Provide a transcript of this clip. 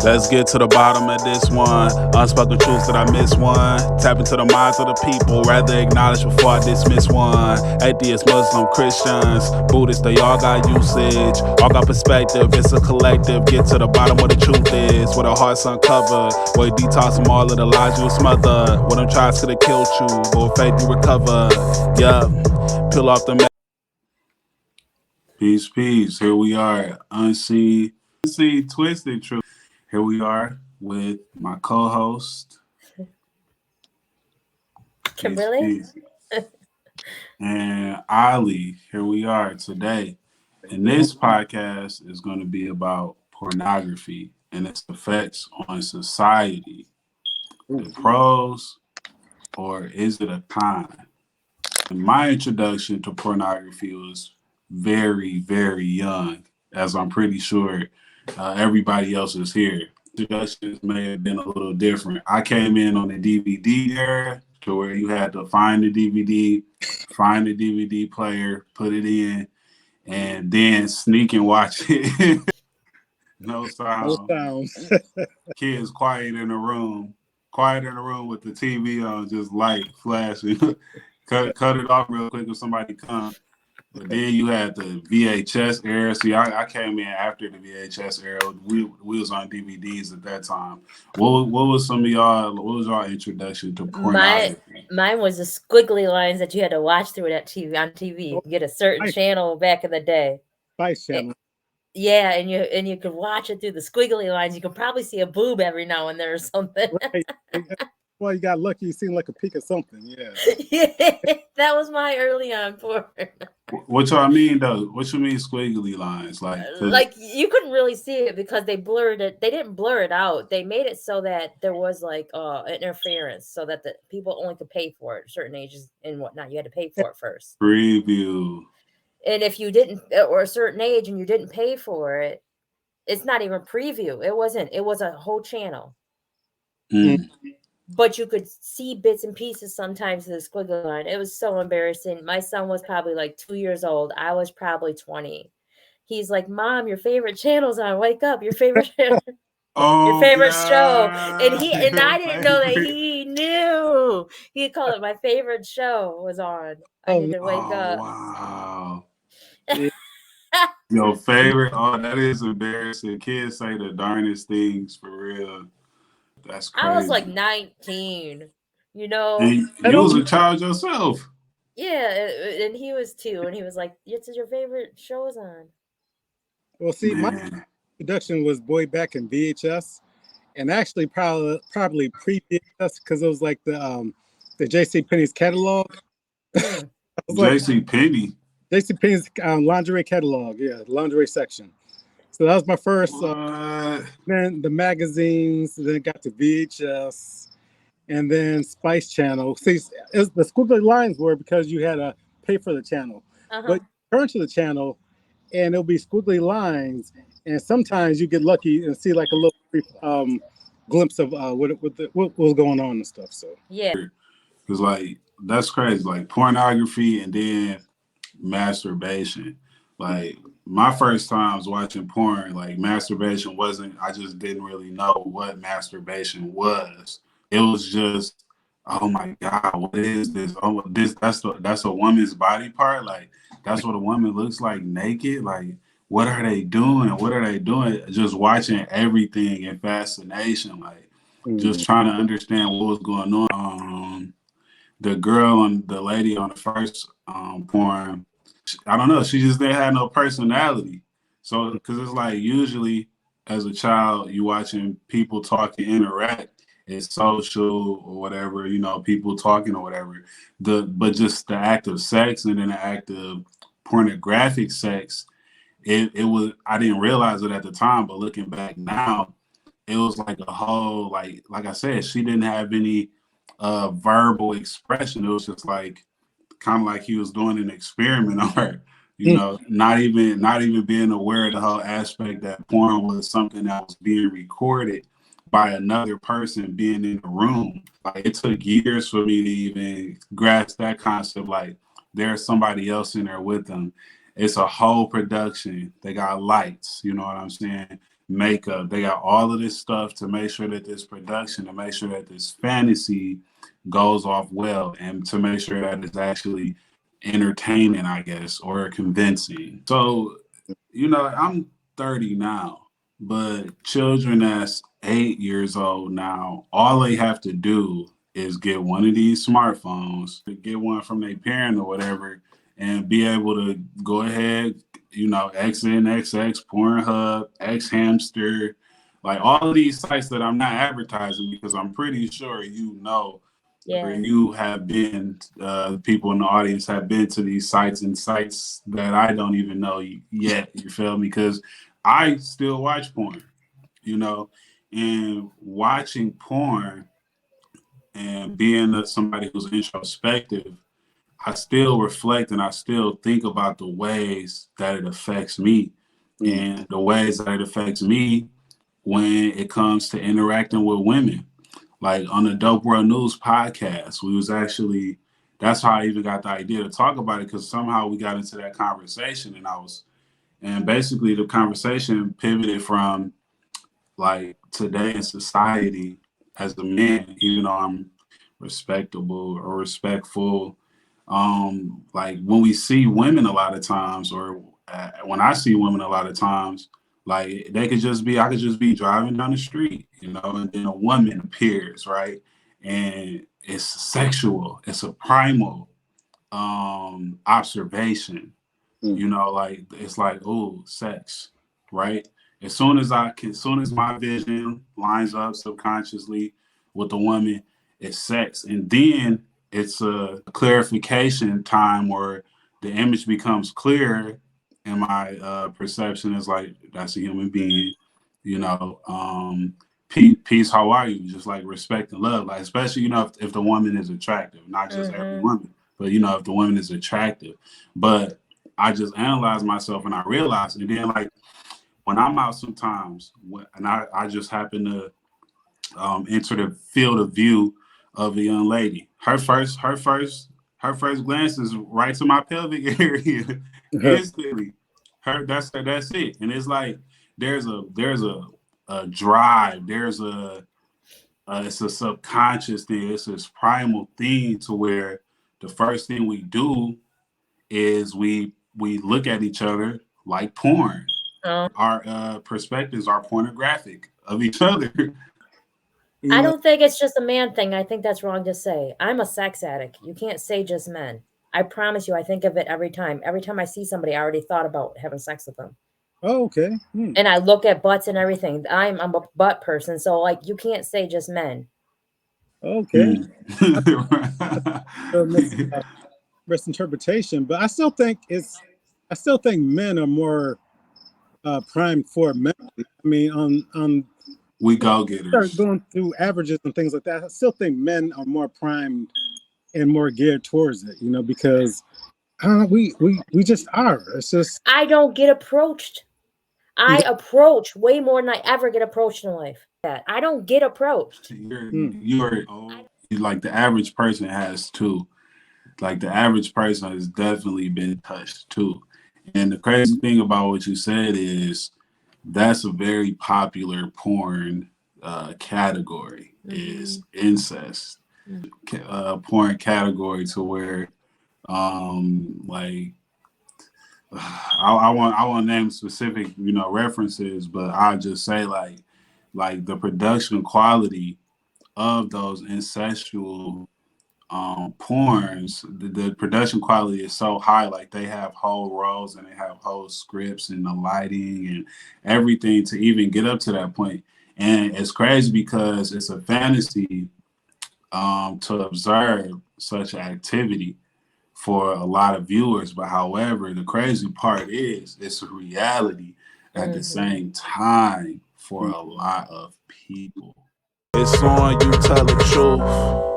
Let's get to the bottom of this one. Unspoken truths that I miss one. Tap into the minds of the people, rather acknowledge before I dismiss one. Atheists, Muslim, Christians, Buddhists, they all got usage. All got perspective, it's a collective. Get to the bottom where the truth is, where the heart's uncovered. Where you detox from all of the lies you smother. When them tries could have killed you, but with faith you recover. Yup, peel off the Peace, peace. Here we are, Unseen Twisted Truth. Here we are with my co-host, Kimberly, and Ali. Here we are today. And this podcast is going to be about pornography and its effects on society. The pros, or is it a con? And my introduction to pornography was very, very young, as I'm pretty sure everybody else is here. Introductions may have been a little different. I came in on the DVD era, to where you had to find the DVD, find the DVD player, put it in, and then sneak and watch it. No sounds. Kids quiet in the room with the TV on, just light flashing. cut it off real quick if somebody comes. But then you had the VHS era. See, I came in after the VHS era. We was on DVDs at that time. What was some of y'all? What was y'all introduction to pornography? mine was the squiggly lines that you had to watch through that TV on TV. You could get a certain channel back in the day. Spice Channel. Yeah, and you could watch it through the squiggly lines. You could probably see a boob every now and then or something. Right. Well, you got lucky. You seen like a peek of something. Yeah. That was my early on porn. What y'all mean though? What you mean squiggly lines? Like you couldn't really see it because they blurred it. They didn't blur it out. They made it so that there was like interference, so that the people only could pay for it. Certain ages and whatnot, you had to pay for it first. Preview. And if you didn't, or a certain age, and you didn't pay for it, it's not even preview. It wasn't. It was a whole channel. But you could see bits and pieces sometimes of the squiggly line. It was so embarrassing. My son was probably like 2 years old. I was probably 20. He's like, "Mom, your favorite channel's on. Wake up, your favorite channel." Your favorite show. And I didn't know that he knew. He called it my favorite show was on. I need to wake up. Wow. Your favorite? Oh, that is embarrassing. Kids say the darndest things for real. That's crazy. I was like 19, you know. And you was a child yourself. Yeah, and he was 2, and he was like, "It's your favorite show's on." Well, see, my production was way back in VHS, and actually probably pre-VHS, because it was like the JCPenney's catalog. JCPenney? JCPenney's lingerie catalog, yeah, lingerie section. So that was my first. Then the magazines, then it got to VHS, and then Spice Channel. See, the squiggly lines were because you had to pay for the channel. But turn to the channel, and it'll be squiggly lines, and sometimes you get lucky and see like a little brief glimpse of what was going on and stuff. So yeah, because like that's crazy. Like pornography and then masturbation. Like my first times watching porn, like masturbation wasn't. I just didn't really know what masturbation was. It was just, oh my God, what is this? Oh, that's a woman's body part. Like that's what a woman looks like naked. Like what are they doing? What are they doing? Just watching everything in fascination. Like just trying to understand what was going on. The lady on the first porn, I don't know. She just didn't have no personality. So, because it's like usually as a child, you watching people talk and interact. It's social or whatever, you know, people talking or whatever. But just the act of sex and then the act of pornographic sex, it was. I didn't realize it at the time, but looking back now, it was like a whole like I said, she didn't have any verbal expression. It was just like kind of like he was doing an experiment on her, you know, not even being aware of the whole aspect that porn was something that was being recorded by another person being in the room. Like it took years for me to even grasp that concept. Like there's somebody else in there with them. It's a whole production. They got lights, you know what I'm saying? makeup. They got all of this stuff to make sure that this production, to make sure that this fantasy goes off well, and to make sure that it's actually entertaining, I guess, or convincing. So, you know, I'm 30 now, but children that's 8 years old now, all they have to do is get one of these smartphones, get one from their parent or whatever, and be able to go ahead, you know, XNXX, Pornhub, X-Hamster, like all of these sites that I'm not advertising, because I'm pretty sure you know, or you have been, people in the audience have been to these sites, and sites that I don't even know yet, you feel me? Because I still watch porn, you know, and watching porn and being somebody who's introspective, I still reflect and I still think about the ways that it affects me, and the ways that it affects me when it comes to interacting with women. Like on the Dope World News podcast, we was actually, that's how I even got the idea to talk about it, because somehow we got into that conversation, and basically the conversation pivoted from like today in society as a man, even though I'm respectable or respectful, like when we see women a lot of times, or when I see women a lot of times, like they could just be, I could just be driving down the street, you know, and then a woman appears, right? And it's sexual, it's a primal observation, you know, like it's like, oh, sex, right? As soon as my vision lines up subconsciously with the woman, it's sex. And then it's a clarification time where the image becomes clear, and my perception is like, that's a human being, you know, peace, how are you? Just like respect and love, like, especially, you know, if the woman is attractive, not just every woman, but, you know, if the woman is attractive. But I just analyze myself and I realize, and then like when I'm out sometimes, and I just happen to enter the field of view of a young lady, her first glance is right to my pelvic area instantly. That's it. And it's like there's a drive, it's a subconscious thing, it's this primal thing to where the first thing we do is we look at each other like porn. Our perspectives are pornographic of each other. I don't think it's just a man thing. I think that's wrong to say. I'm a sex addict. You can't say just men. I promise you, I think of it every time. Every time I see somebody, I already thought about having sex with them. Oh, okay. And I look at butts and everything. I'm a butt person, so like you can't say just men. Okay. Misinterpretation, but I still think men are more primed for men. I mean, on we go-getters. Start going through averages and things like that. I still think men are more primed and more geared towards it, you know, because we just are. It's just I don't get approached. I approach way more than I ever get approached in life. I don't get approached. You're like the average person has too. Like the average person has definitely been touched too. And the crazy thing about what you said is that's a very popular porn category, is incest. Porn category to where like I won't name specific, you know, references, but I'll just say like the production quality of those incestual porns, the production quality is so high. Like they have whole roles and they have whole scripts and the lighting and everything to even get up to that point. And it's crazy because it's a fantasy to observe such activity for a lot of viewers. But however, the crazy part is it's a reality at the same time for a lot of people. It's on you, tell the truth.